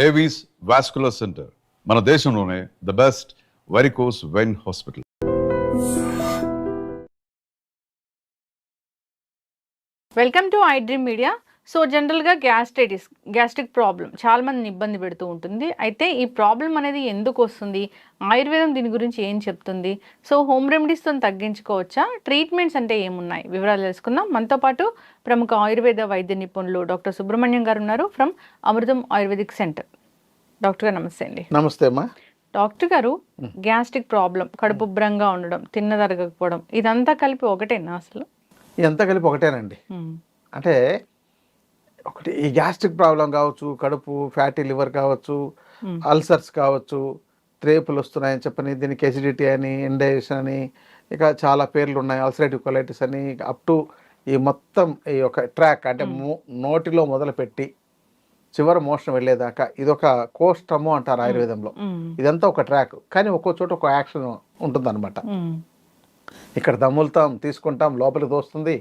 Avis vascular centre మన దేశంలోనే the best varicose vein hospital. Welcome to I dream media. So జనరల్గా gastric problem చాలా మందిని ఇబ్బంది పెడుతూ ఉంటుంది. అయితే ఈ ప్రాబ్లం అనేది ఎందుకు వస్తుంది, ఆయుర్వేదం దీని గురించి ఏం చెప్తుంది, సో హోమ్ రెమెడీస్తో తగ్గించుకోవచ్చా, ట్రీట్మెంట్స్ అంటే ఏమున్నాయి, వివరాలు తెలుసుకుందాం. మనతో పాటు ప్రముఖ ఆయుర్వేద వైద్య నిపుణులు డాక్టర్ సుబ్రహ్మణ్యం గారు ఉన్నారు from Amrutham ayurvedic centre. Doctor గారు నమస్తే అండి. నమస్తే అమ్మా. డాక్టర్ గారు, గ్యాస్ట్రిక్ ప్రాబ్లం, కడుపు ఉబ్బరంగా ఉండడం, తిన్నదరగకపోవడం, ఇదంతా కలిపి ఒకటేనా అసలు? ఇదంతా కలిపి ఒకటేనండి. అంటే ఒకటి ఈ గ్యాస్ట్రిక్ ప్రాబ్లం కావచ్చు, కడుపు ఫ్యాటీ లివర్ కావచ్చు, అల్సర్స్ కావచ్చు, త్రేపులు వస్తున్నాయని చెప్పని, దీనికి ఎసిడిటీ అని, ఇండైజెషన్ అని, ఇక చాలా పేర్లు ఉన్నాయి, అల్సరేటివ్ కొలైటిస్ అని, అప్ టు ఈ మొత్తం ఈ ఒక ట్రాక్ అంటే నోటిలో మొదలుపెట్టి చివరి మోషన్ వెళ్ళేదాకా ఇదొక కోష్టము అంటారు ఆయుర్వేదంలో. ఇదంతా ఒక ట్రాక్, కానీ ఒక్కో చోట ఒక యాక్షన్ ఉంటుందన్నమాట. ఇక్కడ దమ్ములుతాం, తీసుకుంటాం, లోపలికి తోస్తుంది,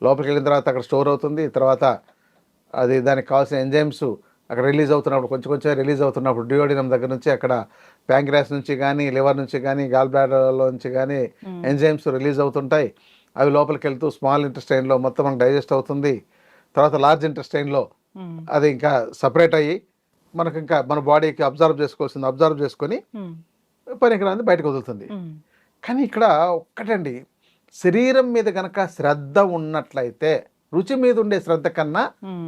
లోపలికి వెళ్ళిన తర్వాత అక్కడ స్టోర్ అవుతుంది, తర్వాత అది దానికి కావాల్సిన ఎంజైమ్స్ అక్కడ రిలీజ్ అవుతున్నప్పుడు కొంచెం కొంచెం రిలీజ్ అవుతున్నప్పుడు డియోడినం దగ్గర నుంచి అక్కడ ప్యాంక్రియాస్ నుంచి కానీ, లివర్ నుంచి కానీ, గాల్ బ్లాడర్లో నుంచి కానీ ఎంజైమ్స్ రిలీజ్ అవుతుంటాయి. అవి లోపలికి వెళ్తూ స్మాల్ ఇంటెస్టైన్లో మొత్తం మనకు డైజెస్ట్ అవుతుంది. తర్వాత లార్జ్ ఇంటెస్టైన్లో అది ఇంకా సపరేట్ అయ్యి మనకు ఇంకా మన బాడీకి అబ్జర్వ్ చేసుకొని పనికిరాని బయటకు వదులుతుంది. కానీ ఇక్కడ ఒక్కటండి, శరీరం మీద కనుక శ్రద్ధ ఉన్నట్లయితే, రుచి మీద ఉండే శ్రద్ధ కన్నా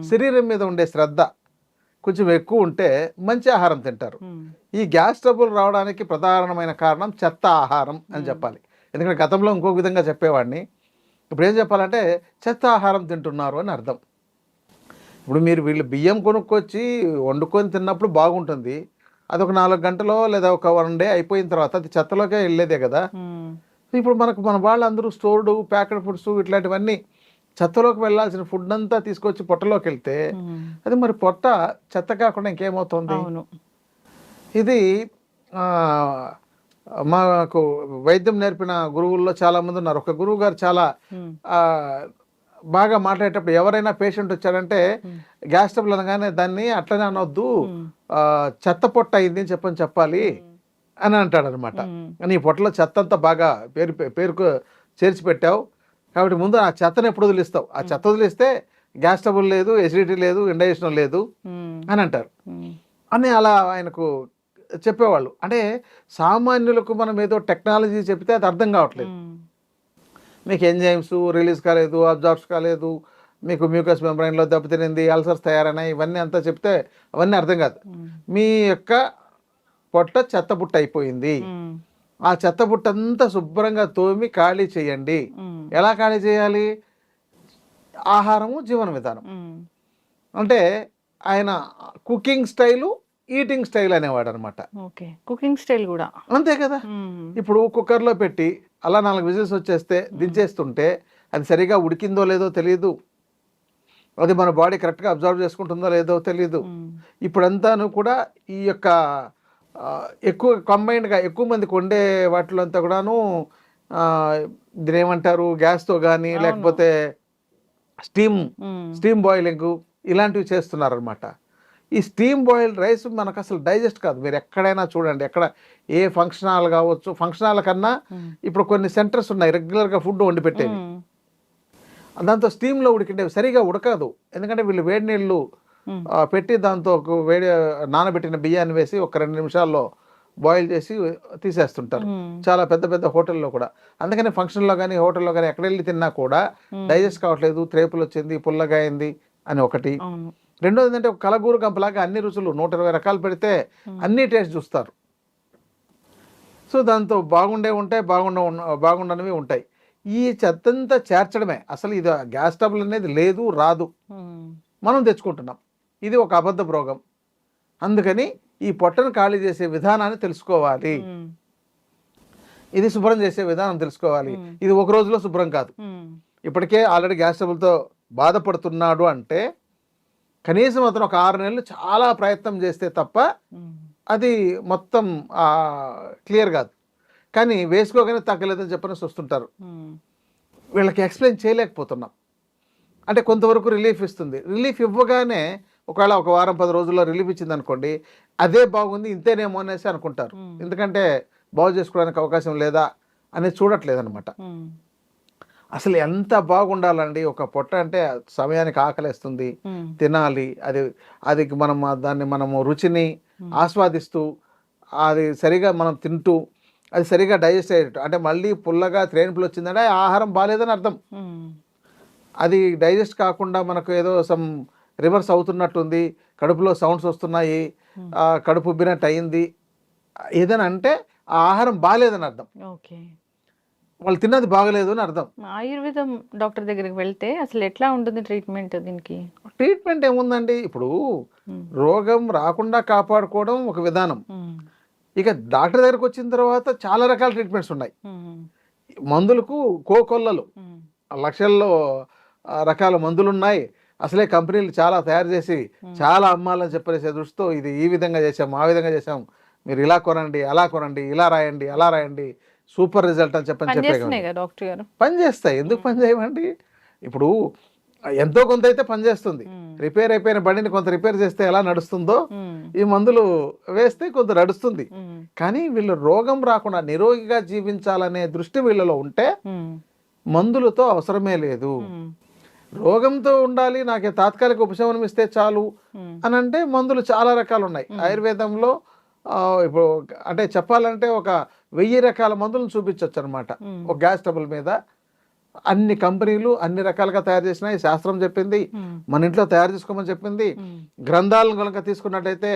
శరీరం మీద ఉండే శ్రద్ధ కొంచెం ఎక్కువ ఉంటే మంచి ఆహారం తింటారు. ఈ గ్యాస్ ట్రబుల్ రావడానికి ప్రధానమైన కారణం చెత్త ఆహారం అని చెప్పాలి. ఎందుకంటే గతంలో ఇంకొక విధంగా చెప్పేవాడిని, ఇప్పుడు ఏం చెప్పాలంటే చెత్త ఆహారం తింటున్నారు అని అర్థం. ఇప్పుడు మీరు వీళ్ళు బియ్యం కొనుక్కొచ్చి వండుకొని తిన్నప్పుడు బాగుంటుంది, అది ఒక 4 గంటలో లేదా ఒక 1 డే అయిపోయిన తర్వాత అది చెత్తలోకే వెళ్ళేదే కదా. ఇప్పుడు మన వాళ్ళందరూ స్టోర్డు ప్యాకెడ్ ఫుడ్స్ ఇట్లాంటివన్నీ చెత్తలోకి వెళ్ళాల్సిన ఫుడ్ అంతా తీసుకొచ్చి పొట్టలోకి వెళ్తే అది మరి పొట్ట చెత్త కాకుండా ఇంకేమవుతుంది? ఇది మాకు వైద్యం నేర్పిన గురువుల్లో చాలా మంది ఉన్నారు. ఒక గురువు గారు చాలా బాగా మాట్లాడేటప్పుడు, ఎవరైనా పేషెంట్ వచ్చాడంటే గ్యాస్ ట్రబుల్ అనగానే దాన్ని అట్లనే అనొద్దు, చెత్త పొట్ట అయింది అని చెప్పాలి అని అంటాడు అనమాట. నీ పొట్టలో చెత్త అంతా బాగా పేరుకు చేర్చి పెట్టావు కాబట్టి ముందు ఆ చెత్తను ఎప్పుడు వదిలిస్తావు, ఆ చెత్త వదిలిస్తే గ్యాస్ ట్రబుల్ లేదు, ఎసిడిటీ లేదు, ఇండైజెషన్ లేదు అని అంటారు అని అలా ఆయనకు చెప్పేవాళ్ళు. అంటే సామాన్యులకు మనం ఏదో టెక్నాలజీ చెప్తే అది అర్థం కావట్లేదు. మీకు ఎంజైమ్స్ రిలీజ్ కాలేదు, అబ్జార్బ్స్ కాలేదు, మీకు మ్యూకస్ మెంబ్రైన్లో దెబ్బతినింది, అల్సర్స్ తయారైనాయి, ఇవన్నీ అంతా చెప్తే అవన్నీ అర్థం కాదు. మీ యొక్క పొట్ట చెత్తబుట్ట అయిపోయింది, ఆ చెత్తబుట్ట అంతా శుభ్రంగా తోమి ఖాళీ చేయండి. ఎలా ఖాళీ చేయాలి? ఆహారము, జీవన విధానం. అంటే ఆయన కుకింగ్ స్టైలు, ఈటింగ్ స్టైల్ అనేవాడు అనమాట. కుకింగ్ స్టైల్ కూడా అంతే కదా. ఇప్పుడు కుక్కర్లో పెట్టి అలా 4 విజిల్స్ వచ్చేస్తే దించేస్తుంటే అది సరిగా ఉడికిందో లేదో తెలియదు, అది మన బాడీ కరెక్ట్గా అబ్జర్వ్ చేసుకుంటుందో లేదో తెలియదు. ఇప్పుడంతాను కూడా ఈ యొక్క ఎక్కువ కంబైన్డ్గా ఎక్కువ మందికి వండే వాటిలో అంతా కూడాను దీని ఏమంటారు, గ్యాస్తో కానీ లేకపోతే స్టీమ్ బాయిలింగ్ ఇలాంటివి చేస్తున్నారనమాట. ఈ స్టీమ్ బాయిల్డ్ రైస్ మనకు అసలు డైజెస్ట్ కాదు. మీరు ఎక్కడైనా చూడండి, ఎక్కడ ఏ ఫంక్షన్ హాల్ కావచ్చు, ఫంక్షన్ హాల్ కన్నా ఇప్పుడు కొన్ని సెంటర్స్ ఉన్నాయి రెగ్యులర్గా ఫుడ్ వండి పెట్టేవి, దాంతో స్టీమ్లో ఉడికిండేవి సరిగా ఉడకదు. ఎందుకంటే వీళ్ళు వేడి నీళ్ళు పెట్టి దాంతో నానబెట్టిన బియ్యాన్ని వేసి ఒక 2 నిమిషాల్లో బాయిల్ చేసి తీసేస్తుంటారు చాలా పెద్ద పెద్ద హోటల్లో కూడా. అందుకని ఫంక్షన్లో కానీ హోటల్లో కానీ ఎక్కడ వెళ్ళి తిన్నా కూడా డైజెస్ట్ కావట్లేదు, త్రేపులు వచ్చింది, పుల్లగా అయింది అని ఒకటి. రెండోది ఏంటంటే ఒక కలగూరు గంపలాగా అన్ని రుచులు 120 రకాలు పెడితే అన్ని టేస్ట్ చూస్తారు. సో దాంతో బాగుండే ఉంటాయి, బాగుండనివి ఉంటాయి. ఈ చెత్తంతా చేర్చడమే అసలు. ఇది గ్యాస్ ట్రబుల్ అనేది లేదు, రాదు, మనం తెచ్చుకుంటున్నాం. ఇది ఒక అబద్ధ రోగం. అందుకని ఈ పొట్టను ఖాళీ చేసే విధానాన్ని తెలుసుకోవాలి, ఇది శుభ్రం చేసే విధానం తెలుసుకోవాలి. ఇది ఒక రోజులో శుభ్రం కాదు. ఇప్పటికే ఆల్రెడీ గ్యాస్ ట్రబుల్తో బాధపడుతున్నాడు అంటే కనీసం అతను ఒక 6 నెలలు చాలా ప్రయత్నం చేస్తే తప్ప అది మొత్తం క్లియర్ కాదు. కానీ వేసుకోగానే తగ్గలేదని చెప్పని వస్తుంటారు. వీళ్ళకి ఎక్స్ప్లెయిన్ చేయలేకపోతున్నాం. అంటే కొంతవరకు రిలీఫ్ ఇస్తుంది. రిలీఫ్ ఇవ్వగానే ఒకవేళ ఒక వారం 10 రోజుల్లో రిలీఫ్ ఇచ్చింది అనుకోండి, అదే బాగుంది ఇంతేనేమో అనేసి అనుకుంటారు. ఎందుకంటే బాగు చేసుకోవడానికి అవకాశం లేదా అనేది చూడట్లేదు అనమాట. అసలు ఎంత బాగుండాలండి, ఒక పొట్ట అంటే సమయానికి ఆకలేస్తుంది, తినాలి, అది అది మనం దాన్ని మనము రుచిని ఆస్వాదిస్తూ అది సరిగా మనం తింటూ అది సరిగా డైజెస్ట్ అయ్యేటట్టు, అంటే మళ్ళీ పుల్లగా త్రేణుపులు వచ్చిందంటే ఆ ఆహారం బాగాలేదని అర్థం. అది డైజెస్ట్ కాకుండా మనకు ఏదో సమ్ రివర్స్ అవుతున్నట్టుంది, కడుపులో సౌండ్స్ వస్తున్నాయి, కడుపు ఉబ్బినట్టు అయింది ఏదైనా అంటే ఆ ఆహారం బాగాలేదని అర్థం. ఓకే, వాళ్ళు తిన్నది బాగలేదు అని అర్థం. ఆయుర్వేదం డాక్టర్ దగ్గరికి వెళ్తే అసలు ఎట్లా ఉంటుంది ట్రీట్మెంట్ దీనికి? ట్రీట్మెంట్ ఏముందండి, ఇప్పుడు రోగం రాకుండా కాపాడుకోవడం ఒక విధానం. ఇక డాక్టర్ దగ్గరకు వచ్చిన తర్వాత చాలా రకాల ట్రీట్మెంట్స్ ఉన్నాయి. మందులకు కోకొల్లలు, లక్షల్లో రకాల మందులు ఉన్నాయి. అసలే కంపెనీలు చాలా తయారు చేసి చాలా అమ్మాలని చెప్పేసే దృష్టితో ఇది ఈ విధంగా చేసాం, ఆ విధంగా చేసాం, మీరు ఇలా కొనండి, అలా కొనండి, ఇలా రాయండి, అలా రాయండి, సూపర్ రిజల్ట్ అని చెప్పే డాక్టర్ గారు పని చేస్తాయి. ఎందుకు పని చేయమండి? ఇప్పుడు ఎంతో కొంత అయితే పనిచేస్తుంది. రిపేర్ అయిపోయిన బండిని కొంత రిపేర్ చేస్తే ఎలా నడుస్తుందో ఈ మందులు వేస్తే కొంత నడుస్తుంది. కానీ వీళ్ళు రోగం రాకుండా నిరోగిగా జీవించాలనే దృష్టి వీళ్ళలో ఉంటే మందులతో అవసరమే లేదు. రోగంతో ఉండాలి, నాకు తాత్కాలిక ఉపశమనం ఇస్తే చాలు అని అంటే మందులు చాలా రకాలు ఉన్నాయి ఆయుర్వేదంలో. ఇప్పుడు అంటే చెప్పాలంటే ఒక 1000 రకాల మందులను చూపించవచ్చు అనమాట ఒక గ్యాస్ ట్రబుల్ మీద. అన్ని కంపెనీలు అన్ని రకాలుగా తయారు చేసినాయి, శాస్త్రం చెప్పింది, మన ఇంట్లో తయారు చేసుకోమని చెప్పింది. గ్రంథాలను కనుక తీసుకున్నట్టయితే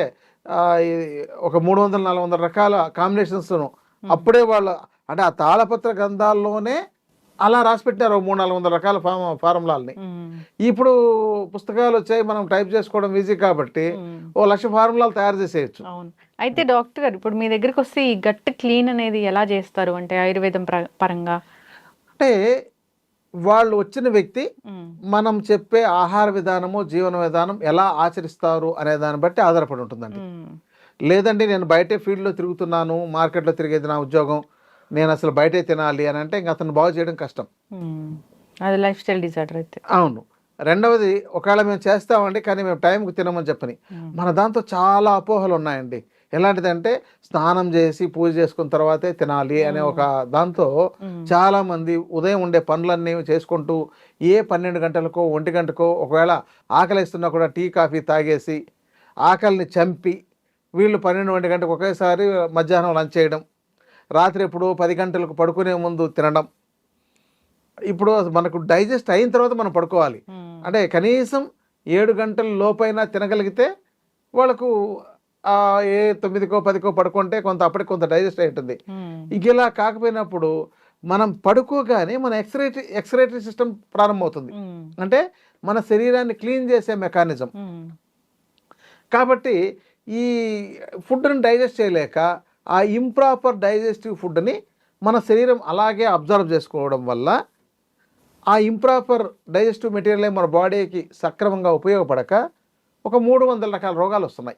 ఒక 300-400 రకాల కాంబినేషన్స్ అప్పుడే వాళ్ళు అంటే ఆ తాళపత్ర గ్రంథాల్లోనే అలా రాసి పెట్టారు 300-400 రకాల ఫార్ములాల్ని. ఇప్పుడు పుస్తకాలు వచ్చాయి, మనం టైప్ చేసుకోవడం ఈజీ కాబట్టి 1,00,000 ఫార్ములాలు తయారు చేసేయచ్చు. అవును. అయితే డాక్టర్ గారు ఇప్పుడు మీ దగ్గరికి వస్తే ఈ గట్ క్లీన్ అనేది ఎలా చేస్తారు అంటే ఆయుర్వేదం పరంగా? అంటే వాళ్ళు వచ్చిన వ్యక్తి మనం చెప్పే ఆహార విధానము, జీవన విధానం ఎలా ఆచరిస్తారు అనే దాన్ని బట్టి ఆధారపడి ఉంటుందండి. లేదండి నేను బయటే ఫీల్డ్లో తిరుగుతున్నాను, మార్కెట్లో తిరిగేది నా ఉద్యోగం, నేను అసలు బయటే తినాలి అని అంటే ఇంకా అతను బాగు చేయడం కష్టం. అది లైఫ్ స్టైల్ డిజార్డర్ అయితే. అవును. రెండవది, ఒకవేళ మేము చేస్తామండి కానీ మేము టైంకి తినమని చెప్పని, మన దాంతో చాలా అపోహలు ఉన్నాయండి. ఎలాంటిదంటే స్నానం చేసి పూజ చేసుకున్న తర్వాతే తినాలి అనే ఒక దాంతో చాలా మంది ఉదయం ఉండే పనులన్నీ చేసుకుంటూ 12 గంటలకో 1 గంటకో ఒకవేళ ఆకలిస్తున్నా కూడా టీ కాఫీ తాగేసి ఆకలిని చంపి వీళ్ళు 12-1 గంటకు ఒకేసారి మధ్యాహ్నం లంచ్ చేయడం, రాత్రి ఎప్పుడో 10 గంటలకు పడుకునే ముందు తినడం. ఇప్పుడు మనకు డైజెస్ట్ అయిన తర్వాత మనం పడుకోవాలి అంటే కనీసం 7 గంటల లోపైనా తినగలిగితే వాళ్ళకు 9కో 10కో పడుకుంటే కొంత అప్పటికి కొంత డైజెస్ట్ అయి ఉంటుంది. ఇంక ఇలా కాకపోయినప్పుడు మనం పడుకోగానే మన ఎక్స్రేటరీ సిస్టమ్ ప్రారంభమవుతుంది, అంటే మన శరీరాన్ని క్లీన్ చేసే మెకానిజం. కాబట్టి ఈ ఫుడ్ని డైజెస్ట్ చేయలేక ఆ ఇంప్రాపర్ డైజెస్టివ్ ఫుడ్ని మన శరీరం అలాగే అబ్జర్వ్ చేసుకోవడం వల్ల ఆ ఇంప్రాపర్ డైజెస్టివ్ మెటీరియల్ మన బాడీకి సక్రమంగా ఉపయోగపడక ఒక 300 రకాల రోగాలు వస్తున్నాయి.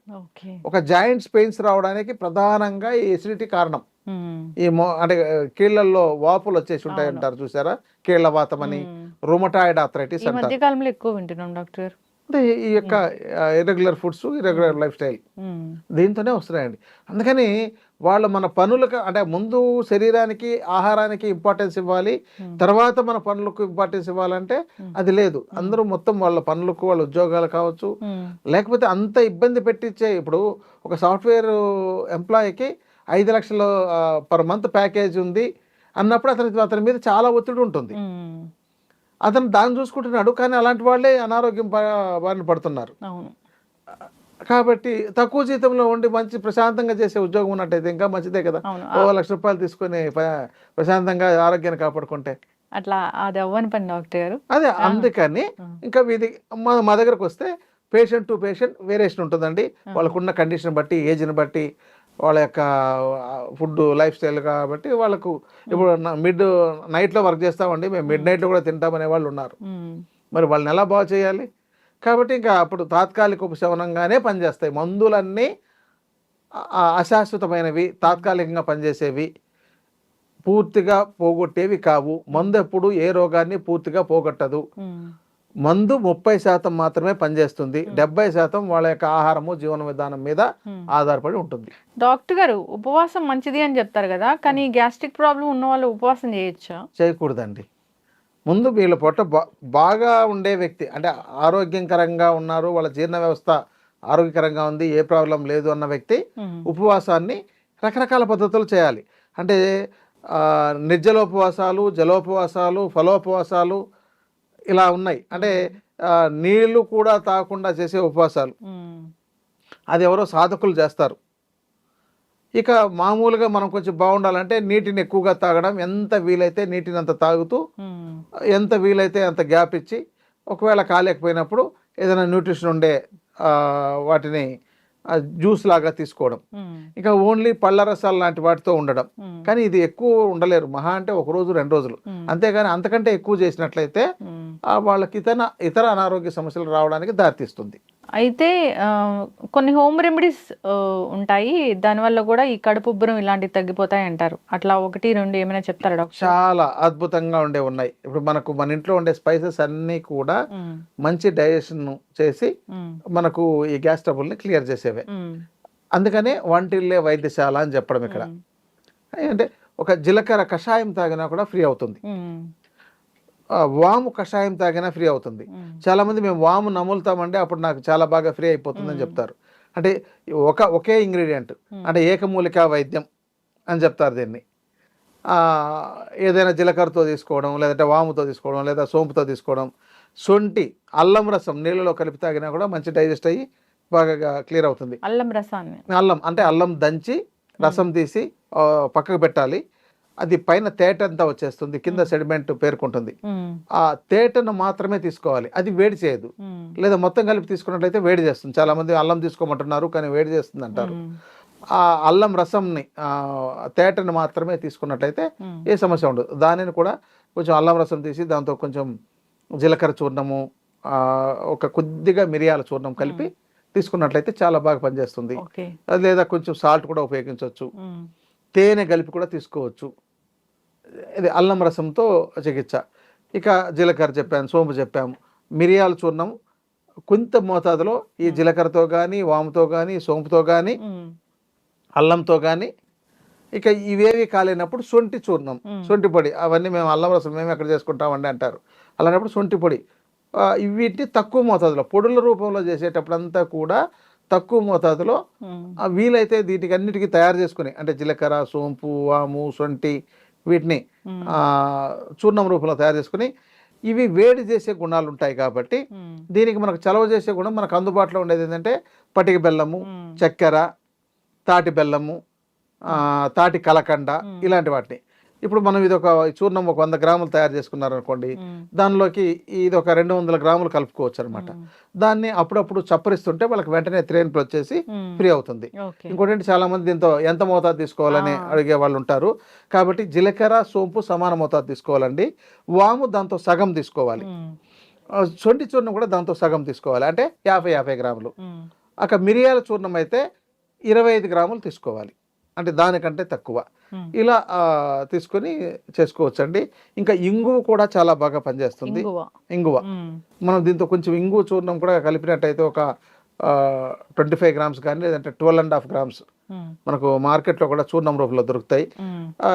ఒక జాయింట్స్ పెయిన్స్ రావడానికి ప్రధానంగా ఈ ఎసిడిటీ కారణం. ఈ అంటే కీళ్లలో వాపులు వచ్చేసి ఉంటాయి అంటారు చూసారా, కీళ్ల వాతం అని, రుమటాయిడ్ ఆర్థరైటిస్ అంటారు. ఎక్కువ వింటున్నాం డాక్టర్. అంటే ఈ యొక్క irregular foods, irregular life style దీంతోనే వస్తున్నాయండి. అందుకని వాళ్ళు మన పనులకు అంటే ముందు శరీరానికి ఆహారానికి ఇంపార్టెన్స్ ఇవ్వాలి, తర్వాత మన పనులకు ఇంపార్టెన్స్ ఇవ్వాలంటే అది లేదు. అందరూ మొత్తం వాళ్ళ పనులకు, వాళ్ళ ఉద్యోగాలు కావచ్చు, లేకపోతే అంత ఇబ్బంది పెట్టించే. ఇప్పుడు ఒక సాఫ్ట్వేర్ ఎంప్లాయీకి 5 లక్షలు పర్ మంత్ ప్యాకేజ్ ఉంది అన్నప్పుడు అతని మీద చాలా ఒత్తిడి ఉంటుంది. అతను దాన్ని చూసుకుంటున్నాడు, కానీ అలాంటి వాళ్ళే అనారోగ్యం బారిన పడుతున్నారు. కాబట్టి తక్కువ జీతంలో ఉండి మంచి ప్రశాంతంగా చేసే ఉద్యోగం ఉన్నట్టయితే ఇంకా మంచిదే కదా. 1,00,000 రూపాయలు తీసుకొని ప్రశాంతంగా ఆరోగ్యాన్ని కాపాడుకుంటే అట్లా అది అవ్వని పని డాక్టర్ గారు. అదే అందుకని ఇంకా ఇది మా దగ్గరకు వస్తే పేషెంట్ టు పేషెంట్ వేరియేషన్ ఉంటుందండి. వాళ్ళకున్న కండిషన్ బట్టి, ఏజ్ని బట్టి, వాళ్ళ యొక్క ఫుడ్ లైఫ్ స్టైల్ కాబట్టి వాళ్ళకు ఇప్పుడు నైట్లో వర్క్ చేస్తామండి, మేము మిడ్ నైట్లో కూడా తింటామనే వాళ్ళు ఉన్నారు. మరి వాళ్ళని ఎలా బాగు చేయాలి? కాబట్టి ఇంకా అప్పుడు తాత్కాలిక ఉపశమనంగానే పనిచేస్తాయి. మందులన్నీ అశాశ్వతమైనవి, తాత్కాలికంగా పనిచేసేవి, పూర్తిగా పోగొట్టేవి కావు. మందు ఎప్పుడు ఏ రోగాన్ని పూర్తిగా పోగొట్టదు. మందు 30% మాత్రమే పనిచేస్తుంది, 70% వాళ్ళ యొక్క ఆహారము జీవన విధానం మీద ఆధారపడి ఉంటుంది. డాక్టర్ గారు ఉపవాసం మంచిది అని చెప్తారు కదా, కానీ గ్యాస్ట్రిక్ ప్రాబ్లం ఉన్న వాళ్ళు ఉపవాసం చేయొచ్చా? చేయకూడదండి. ముందు వీళ్ళ పొట్ట బాగా ఉండే వ్యక్తి, అంటే ఆరోగ్యకరంగా ఉన్నారు, వాళ్ళ జీర్ణ వ్యవస్థ ఆరోగ్యకరంగా ఉంది, ఏ ప్రాబ్లం లేదు అన్న వ్యక్తి ఉపవాసాన్ని రకరకాల పద్ధతులు చేయాలి. అంటే నిర్జలోపవాసాలు, జలోపవాసాలు, ఫలోపవాసాలు ఇలా ఉన్నాయి. అంటే నీళ్లు కూడా తాగకుండా చేసే ఉపవాసాలు, అది ఎవరో సాధకులు చేస్తారు. ఇక మామూలుగా మనం కొంచెం బాగుండాలంటే నీటిని ఎక్కువగా తాగడం, ఎంత వీలైతే నీటిని అంత తాగుతూ, ఎంత వీలైతే అంత గ్యాప్ ఇచ్చి, ఒకవేళ కాలేకపోయినప్పుడు ఏదైనా న్యూట్రిషన్ ఉండే వాటిని జ్యూస్ లాగా తీసుకోవడం. ఇక ఓన్లీ పళ్ళ రసాలు లాంటి వాటితో ఉండడం. కానీ ఇది ఎక్కువ ఉండలేరు, మహా అంటే 1 రోజు 2 రోజులు, అంతేగాని అంతకంటే ఎక్కువ చేసినట్లయితే వాళ్ళకి ఇతర అనారోగ్య సమస్యలు రావడానికి దారితీస్తుంది. అయితే కొన్ని హోమ్ రెమెడీస్ ఉంటాయి, దానివల్ల కూడా ఈ కడుపు ఉబ్బరం ఇలాంటివి తగ్గిపోతాయి అంటారు. అట్లా 1, 2 ఏమైనా చెప్తారా డాక్టర్? చాలా అద్భుతంగా ఉన్నాయి. ఇప్పుడు మన ఇంట్లో ఉండే స్పైసెస్ అన్నీ కూడా మంచి డైజెషన్ చేసి మనకు ఈ గ్యాస్ ట్రబుల్ని క్లియర్ చేసేవే. అందుకనే వంటిల్లే వైద్యశాల అని చెప్పడం ఇక్కడ. అంటే ఒక జీలకర్ర కషాయం తాగినా కూడా ఫ్రీ అవుతుంది, వాము కషాయం తాగినా ఫ్రీ అవుతుంది. చాలా మంది మేము వాము నములుతామండి, అప్పుడు నాకు చాలా బాగా ఫ్రీ అయిపోతుందని చెప్తారు. అంటే ఒకే ఇంగ్రీడియంట్, అంటే ఏకమూలికా వైద్యం అని చెప్తారు దీన్ని. ఏదైనా జీలకర్రతో తీసుకోవడం, లేదంటే వాముతో తీసుకోవడం, లేదా సోంపుతో తీసుకోవడం, శొంఠి, అల్లం రసం నీళ్ళలో కలిపి తాగినా కూడా మంచి డైజెస్ట్ అయ్యి బాగా క్లియర్ అవుతుంది. అల్లం రసాన్ని, అల్లం దంచి రసం తీసి పక్కకు పెట్టాలి. అది పైన తేట అంతా వచ్చేస్తుంది, కింద సెడిమెంట్ పేరుకుంటుంది. ఆ తేటను మాత్రమే తీసుకోవాలి, అది వేడి చేయదు. లేదా మొత్తం కలిపి తీసుకున్నట్లయితే వేడి చేస్తుంది. చాలా మంది అల్లం తీసుకోమంటున్నారు కానీ వేడి చేస్తుంది అంటారు. ఆ అల్లం రసంని తేటను మాత్రమే తీసుకున్నట్లయితే ఏ సమస్య ఉండదు. దానిని కూడా కొంచెం అల్లం రసం తీసి దాంతో కొంచెం జీలకర్ర చూర్ణము, ఒక కొద్దిగా మిరియాల చూర్ణం కలిపి తీసుకున్నట్లయితే చాలా బాగా పనిచేస్తుంది. లేదా కొంచెం సాల్ట్ కూడా ఉపయోగించవచ్చు, తేనె కలిపి కూడా తీసుకోవచ్చు. ఇది అల్లం రసంతో చికిత్స. ఇక జీలకర్ర చెప్పాము, సోంపు చెప్పాము, మిరియాల చూర్ణం కొంత మోతాదులో ఈ జీలకర్రతో కానీ, వాముతో కానీ, సోంపుతో కానీ, అల్లంతో కానీ. ఇక ఇవేవి కాలేనప్పుడు శొంఠి చూర్ణం, శొంఠి పొడి, అవన్నీ మేము అల్లం రసం మేము ఎక్కడ చేసుకుంటామండి అంటారు. అలాంటప్పుడు శొంఠి పొడి, వీటిని తక్కువ మోతాదులో పొడుల రూపంలో చేసేటప్పుడంతా కూడా తక్కువ మోతాదులో వీలైతే వీటికి అన్నిటికీ తయారు చేసుకుని, అంటే జీలకర్ర, సోంపు, వాము, శొంఠి వీటిని చూర్ణం రూపంలో తయారు చేసుకుని, ఇవి వేడి చేసే గుణాలు ఉంటాయి కాబట్టి దీనికి మనకు చలవ చేసే గుణం మనకు అందుబాటులో ఉండేది ఏంటంటే పటిక బెల్లము, చక్కెర, తాటి బెల్లము, తాటి కలకండ, ఇలాంటి వాటిని. ఇప్పుడు మనం ఇది ఒక చూర్ణం 100 గ్రాములు తయారు చేసుకున్నారు అనుకోండి, దానిలోకి ఇది ఒక 200 గ్రాములు కలుపుకోవచ్చు అనమాట. దాన్ని అప్పుడప్పుడు చప్పరిస్తుంటే వాళ్ళకి వెంటనే త్రేన్పులు వచ్చేసి ఫ్రీ అవుతుంది. ఇంకోటి చాలా మంది దీంతో ఎంత మోతాదు తీసుకోవాలని అడిగే వాళ్ళు ఉంటారు. కాబట్టి జీలకర్ర, సోంపు సమాన మోతాదు తీసుకోవాలండి. వాము దాంతో సగం తీసుకోవాలి, శొంఠి చూర్ణం కూడా దాంతో సగం తీసుకోవాలి, అంటే 50 గ్రాములు. అక్కడ మిరియాల చూర్ణం అయితే 25 గ్రాములు తీసుకోవాలి, అంటే దానికంటే తక్కువ. ఇలా తీసుకొని చేసుకోవచ్చండి. ఇంకా ఇంగువ కూడా చాలా బాగా పనిచేస్తుంది. ఇంగువ మనం దీంతో కొంచెం ఇంగువ చూర్ణం కూడా కలిపినట్టయితే ఒక 25 గ్రామ్స్ కానీ, లేదంటే 12.5 గ్రామ్స్ మనకు మార్కెట్లో కూడా చూర్ణం రూపంలో దొరుకుతాయి.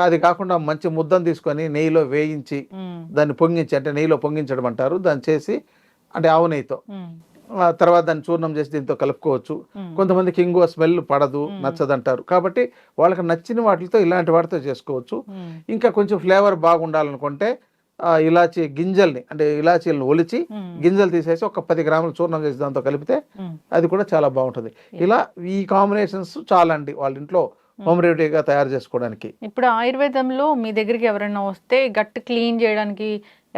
అది కాకుండా మంచి ముద్దను తీసుకొని నెయ్యిలో వేయించి దాన్ని పొంగించి, అంటే నెయ్యిలో పొంగించడం అంటారు, దాన్ని చేసి, అంటే ఆవు నెయ్యితో, తర్వాత దాన్ని చూర్ణం చేసి దీంతో కలుపుకోవచ్చు. కొంతమందికి ఇంగువ స్మెల్ పడదు, నచ్చదంటారు. కాబట్టి వాళ్ళకి నచ్చిన వాటితో, ఇలాంటి వాటితో చేసుకోవచ్చు. ఇంకా కొంచెం ఫ్లేవర్ బాగుండాలనుకుంటే ఇలాచీ గింజల్ని, అంటే ఇలాచీలను ఒలిచి గింజలు తీసేసి ఒక 10 గ్రాములు చూర్ణం చేసి దాంతో కలిపితే అది కూడా చాలా బాగుంటుంది. ఇలా ఈ కాంబినేషన్స్ చాలా అండి వాళ్ళ ఇంట్లో హోమ్ రెమెడీగా తయారు చేసుకోవడానికి. ఇప్పుడు ఆయుర్వేదంలో మీ దగ్గరికి ఎవరైనా వస్తే గట్ క్లీన్ చేయడానికి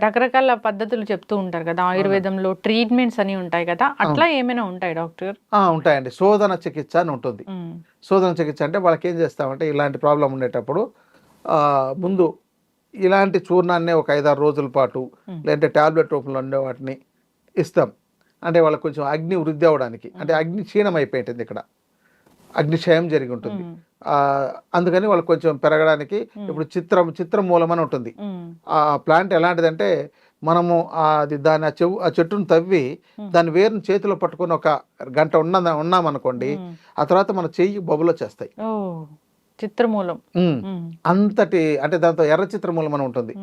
రకరకాల పద్ధతులు చెప్తూ ఉంటారు కదా, ఆయుర్వేదంలో ట్రీట్మెంట్స్ అని ఉంటాయి కదా, అట్లా ఏమైనా ఉంటాయి డాక్టర్? ఉంటాయండి. శోధన చికిత్స అని ఉంటుంది. శోధన చికిత్స అంటే వాళ్ళకి ఏం చేస్తామంటే, ఇలాంటి ప్రాబ్లం ఉండేటప్పుడు ముందు ఇలాంటి చూర్ణాన్ని ఒక 5-6 రోజుల పాటు, లేదంటే టాబ్లెట్ రూపంలో ఉండే వాటిని ఇస్తాం. అంటే వాళ్ళకి కొంచెం అగ్ని వృద్ధి అవ్వడానికి, అంటే అగ్ని క్షీణం అయిపోయింటుంది, ఇక్కడ అగ్నిక్షయం జరిగి ఉంటుంది. అందుకని వాళ్ళకి కొంచెం పెరగడానికి ఇప్పుడు చిత్రమూలం అని ఉంటుంది. ఆ ప్లాంట్ ఎలాంటిదంటే మనము దాని ఆ చెట్టును తవ్వి దాని వేరుని చేతిలో పట్టుకొని ఒక గంట ఉన్నామనుకోండి, ఆ తర్వాత మన చెయ్యి బొబ్బలు వచ్చేస్తాయి. ఓ చిత్రమూలం. అంతటి అంటే దాంతో ఎర్ర చిత్రమూలం అని ఉంటుంది,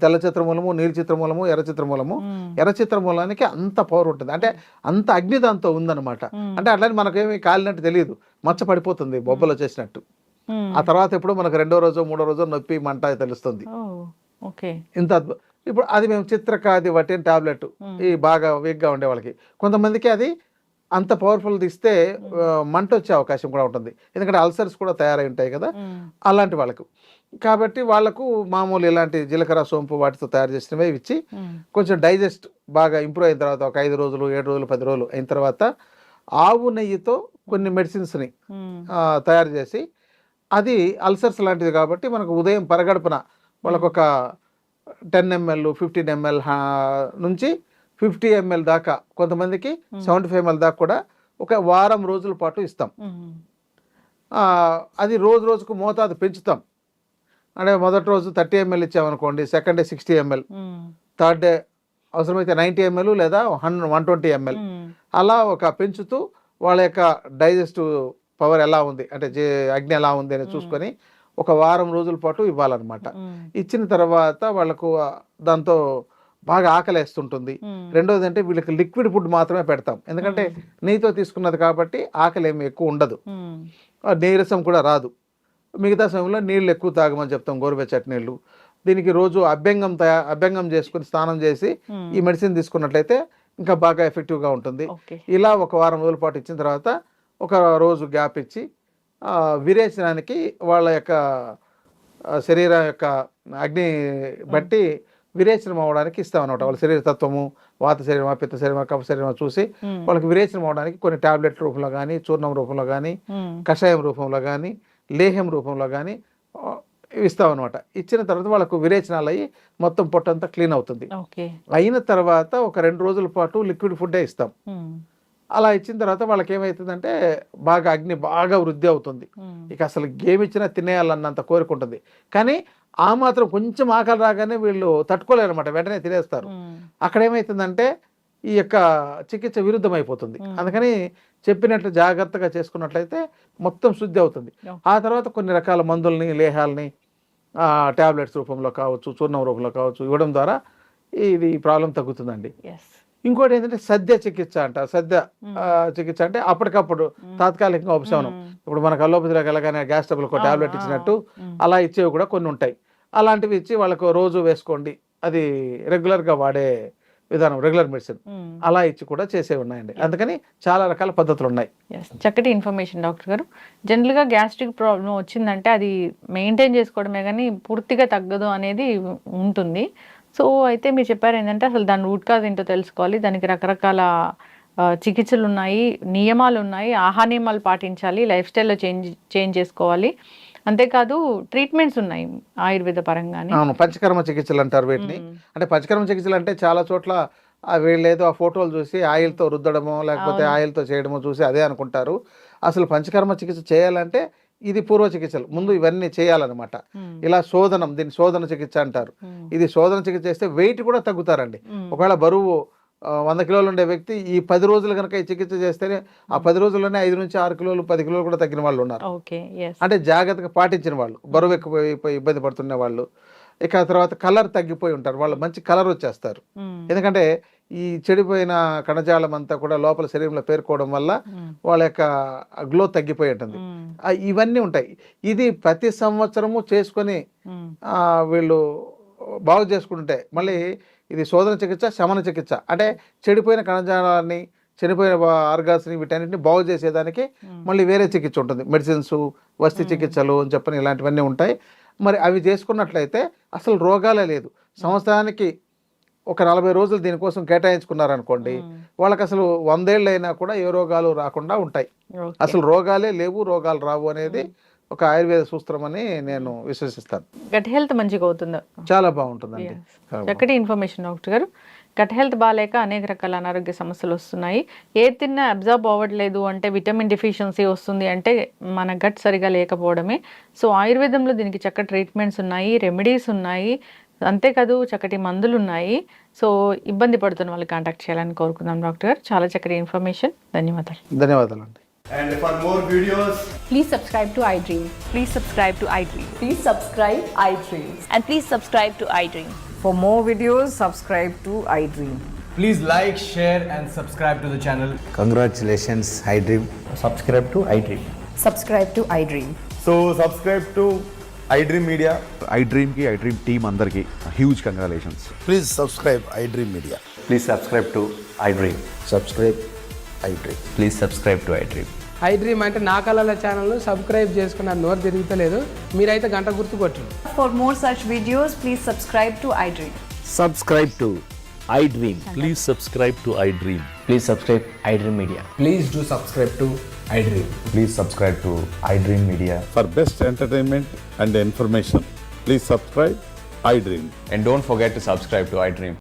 తెల్ల చిత్రమూలము, నీలి చిత్రమూలము, ఎర్ర చిత్రమూలము. ఎర్ర చిత్రమూలానికి అంత పవర్ ఉంటుంది, అంటే అంత అగ్ని దాంతో ఉందన్నమాట. అంటే అట్లని మనకేమి కాలినట్టు తెలియదు, మచ్చ పడిపోతుంది బొబ్బలు వచ్చేసినట్టు. ఆ తర్వాత ఎప్పుడు మనకు 2వ రోజు 3వ రోజు నొప్పి మంట తెలుస్తుంది. ఇంత ఇప్పుడు అది మేము చిత్రకాది వటిన్ టాబ్లెట్ ఈ బాగా వీక్గా ఉండే వాళ్ళకి, కొంతమందికి అది అంత పవర్ఫుల్ ఇస్తే మంట వచ్చే అవకాశం కూడా ఉంటుంది, ఎందుకంటే అల్సర్స్ కూడా తయారై ఉంటాయి కదా అలాంటి వాళ్ళకు. కాబట్టి వాళ్ళకు మామూలు ఇలాంటి జీలకర్ర సోంపు వాటితో తయారు చేసినవే ఇచ్చి కొంచెం డైజెస్ట్ బాగా ఇంప్రూవ్ అయిన తర్వాత ఒక 5 రోజులు 7 రోజులు 10 రోజులు అయిన తర్వాత ఆవు నెయ్యితో కొన్ని మెడిసిన్స్ని తయారు చేసి, అది అల్సర్స్ లాంటిది కాబట్టి మనకు ఉదయం పరగడుపున వాళ్ళకు ఒక 10 ml 15 ml నుంచి 50 ml దాకా, కొంతమందికి 75 ml దాకా కూడా ఒక వారం రోజుల పాటు ఇస్తాం. అది రోజుకు మోతాదు పెంచుతాం. అంటే మొదటి రోజు 30 ml ఇచ్చామనుకోండి, second day 60 ml, third day అవసరమైతే 90 ml లేదా 120 ml, అలా ఒక పెంచుతూ వాళ్ళ యొక్క డైజెస్టివ్ పవర్ ఎలా ఉంది అంటే అగ్ని ఎలా ఉంది అని చూసుకొని ఒక వారం రోజుల పాటు ఇవ్వాలన్నమాట. ఇచ్చిన తర్వాత వాళ్ళకు దాంతో బాగా ఆకలేస్తుంటుంది. రెండోది అంటే వీళ్ళకి లిక్విడ్ ఫుడ్ మాత్రమే పెడతాం, ఎందుకంటే నెయ్యితో తీసుకున్నది కాబట్టి ఆకలి ఏమి ఎక్కువ ఉండదు, నీరసం కూడా రాదు. మిగతా సమయంలో నీళ్ళు ఎక్కువ తాగమని చెప్తాం, గోరువెచ్చటి నీళ్ళు. దీనికి రోజు అభ్యంగం చేసుకుని స్నానం చేసి ఈ మెడిసిన్ తీసుకున్నట్లయితే ఇంకా బాగా ఎఫెక్టివ్గా ఉంటుంది. ఇలా ఒక వారం రోజుల పాటు ఇచ్చిన తర్వాత ఒక రోజు గ్యాప్ ఇచ్చి విరేచనానికి వాళ్ళ యొక్క శరీరం యొక్క అగ్ని బట్టి విరేచనం అవ్వడానికి ఇస్తామన్నమాట. వాళ్ళ శరీర తత్వము, వాత శరీరమా, పిత్త శరీరమా, కఫ శరీరమా చూసి వాళ్ళకి విరేచనం అవ్వడానికి కొన్ని టాబ్లెట్ రూపంలో కానీ, చూర్ణం రూపంలో కానీ, కషాయం రూపంలో కానీ, లేహ్యం రూపంలో కానీ ఇస్తామన్నమాట. ఇచ్చిన తర్వాత వాళ్ళకు విరేచనాలు అయ్యి మొత్తం పొట్టంతా క్లీన్ అవుతుంది. అయిన తర్వాత ఒక 2 రోజుల పాటు లిక్విడ్ ఫుడ్డే ఇస్తాం. అలా ఇచ్చిన తర్వాత వాళ్ళకి ఏమవుతుందంటే బాగా అగ్ని బాగా వృద్ధి అవుతుంది. ఇక అసలు ఏమిచ్చినా తినేయాలన్నంత కోరిక ఉంటుంది. కానీ ఆ మాత్రం కొంచెం ఆకలి రాగానే వీళ్ళు తట్టుకోలేరు అనమాట, వెంటనే తినేస్తారు. అక్కడ ఏమవుతుందంటే ఈ యొక్క చికిత్స విరుద్ధం అయిపోతుంది. అందుకని చెప్పినట్లు జాగ్రత్తగా చేసుకున్నట్లయితే మొత్తం శుద్ధి అవుతుంది. ఆ తర్వాత కొన్ని రకాల మందుల్ని, లేహాలని టాబ్లెట్స్ రూపంలో కావచ్చు, చూర్ణం రూపంలో కావచ్చు ఇవ్వడం ద్వారా ఇది ప్రాబ్లం తగ్గుతుందండి. ఇంకోటి ఏంటంటే సద్య చికిత్స అంట. సద్య చికిత్స అంటే అప్పటికప్పుడు తాత్కాలికంగా ఉపశమనం. ఇప్పుడు మనకు అల్లోపతిలోకి వెళ్ళగానే గ్యాస్ ట్రబుల్ ఒక టాబ్లెట్ ఇచ్చినట్టు అలా ఇచ్చేవి కూడా కొన్ని ఉంటాయి. అలాంటివి ఇచ్చి వాళ్ళకు రోజు వేసుకోండి, అది రెగ్యులర్గా వాడే విధానం, రెగ్యులర్ మెడిసిన్ అలా ఇచ్చి కూడా చేసే ఉన్నాయండి. అందుకని చాలా రకాల పద్ధతులు ఉన్నాయి. చక్కటి ఇన్ఫర్మేషన్ డాక్టర్ గారు. జనరల్గా గ్యాస్ట్రిక్ ప్రాబ్లం వచ్చిందంటే అది మెయింటైన్ చేసుకోవడమే కానీ పూర్తిగా తగ్గదు అనేది ఉంటుంది. సో అయితే మీరు చెప్పారు ఏంటంటే అసలు దాని రూట్ కాజ్ ఏంటో తెలుసుకోవాలి, దానికి రకరకాల చికిత్సలు ఉన్నాయి, నియమాలు ఉన్నాయి, ఆహార నియమాలు పాటించాలి, లైఫ్ స్టైల్లో చేంజ్ చేసుకోవాలి, అంతేకాదు ట్రీట్మెంట్స్ ఉన్నాయి ఆయుర్వేద పరంగానే. అవును, పంచకర్మ చికిత్సలు అంటారు వీటిని. అంటే పంచకర్మ చికిత్సలు అంటే చాలా చోట్ల వీళ్ళేదో ఆ ఫోటోలు చూసి ఆయిల్తో రుద్దడమో లేకపోతే ఆయిల్తో చేయడమో చూసి అదే అనుకుంటారు. అసలు పంచకర్మ చికిత్స చేయాలంటే ఇది పూర్వ చికిత్సలు ముందు ఇవన్నీ చేయాలన్నమాట. ఇలా శోధనం, దీన్ని శోధన చికిత్స అంటారు. ఇది శోధన చికిత్స చేస్తే వెయిట్ కూడా తగ్గుతారండి. ఒకవేళ బరువు 100 కిలోలు ఉండే వ్యక్తి ఈ 10 రోజులు కనుక ఈ చికిత్స చేస్తేనే ఆ 10 రోజుల్లోనే 5 నుంచి 6 కిలోలు 10 కిలోలు కూడా తగ్గిన వాళ్ళు ఉన్నారు. అంటే జాగ్రత్తగా పాటించిన వాళ్ళు, బరువు ఎక్కువైపోయి ఇబ్బంది పడుతున్న వాళ్ళు. ఇక తర్వాత కలర్ తగ్గిపోయి ఉంటారు, వాళ్ళు మంచి కలర్ వచ్చేస్తారు. ఎందుకంటే ఈ చెడిపోయిన కణజాలం అంతా కూడా లోపల శరీరంలో పేర్కోవడం వల్ల వాళ్ళ యొక్క గ్లో తగ్గిపోయి ఉంటుంది. ఇవన్నీ ఉంటాయి. ఇది ప్రతి సంవత్సరము చేసుకొని వీళ్ళు బాగు చేసుకుంటే మళ్ళీ ఇది శోధన చికిత్స, శమన చికిత్స. అంటే చెడిపోయిన కణజాలాన్ని, చనిపోయిన ఆర్గాన్స్ని వీటన్నిటిని బాగు చేసేదానికి మళ్ళీ వేరే చికిత్స ఉంటుంది. మెడిసిన్స్, వస్తీ చికిత్సలు అని చెప్పని ఇలాంటివన్నీ ఉంటాయి. మరి అవి చేసుకున్నట్లయితే అసలు రోగాలే లేదు. సంవత్సరానికి ఒక 40 రోజులు దీనికోసం కేటాయించుకున్నారనుకోండి, వాళ్ళకి అసలు 100 ఏళ్ళు అయినా కూడా ఏ రోగాలు రాకుండా ఉంటాయి. అసలు రోగాలే లేవు, రోగాలు రావు అనేది ఒక ఆయుర్వేద సూత్రం అని నేను విశ్వసిస్తాను. గట్ హెల్త్ మంచిగా అవుతుంది, చాలా బాగుంటుందండి. చక్కటి ఇన్ఫర్మేషన్ డాక్టర్ గారు. గట్ హెల్త్ బాగాలేక అనేక రకాల అనారోగ్య సమస్యలు వస్తున్నాయి. ఏ తిన్నా అబ్జర్బ్ అవ్వట్లేదు అంటే విటమిన్ డెఫిషియన్సీ వస్తుంది అంటే మన గట్ సరిగా లేకపోవడమే. సో ఆయుర్వేదంలో దీనికి చక్కటి ట్రీట్మెంట్స్ ఉన్నాయి, రెమెడీస్ ఉన్నాయి. అంతేకాదు చక్కటి మందులు ఉన్నాయి. సో ఇబ్బంది పడుతున్న వాళ్ళు కాంటాక్ట్ చేయాలని కోరుకుందాం డాక్టర్ గారు. చాలా చక్కటి ఇన్ఫర్మేషన్. ధన్యవాదాలు. ధన్యవాదాలండి. And for more videos, Please subscribe to iDream. Please subscribe to iDream. Please subscribe iDream. And please subscribe to iDream. For more videos, subscribe to iDream. please like, share, and subscribe to the channel. Congratulations, iDream. Subscribe to iDream. Subscribe to iDream. So subscribe to iDream Media. iDream ki iDream team అందరికి huge congratulations. Please subscribe iDream Media. Please subscribe to iDream. Subscribe iDream. Please subscribe to iDream. iDream అంటే నా కళల channel subscribe చేసుకున్న నోరు తిరుగుతలేదు, మీరైతే గంట గుర్తు కొట్టండి. For more such videos, please subscribe to iDream. Subscribe to iDream. Please subscribe to iDream. Please subscribe iDream Media. Please do subscribe to iDream. Please subscribe to iDream Media. For best entertainment and information, please subscribe iDream. And don't forget to subscribe to iDream.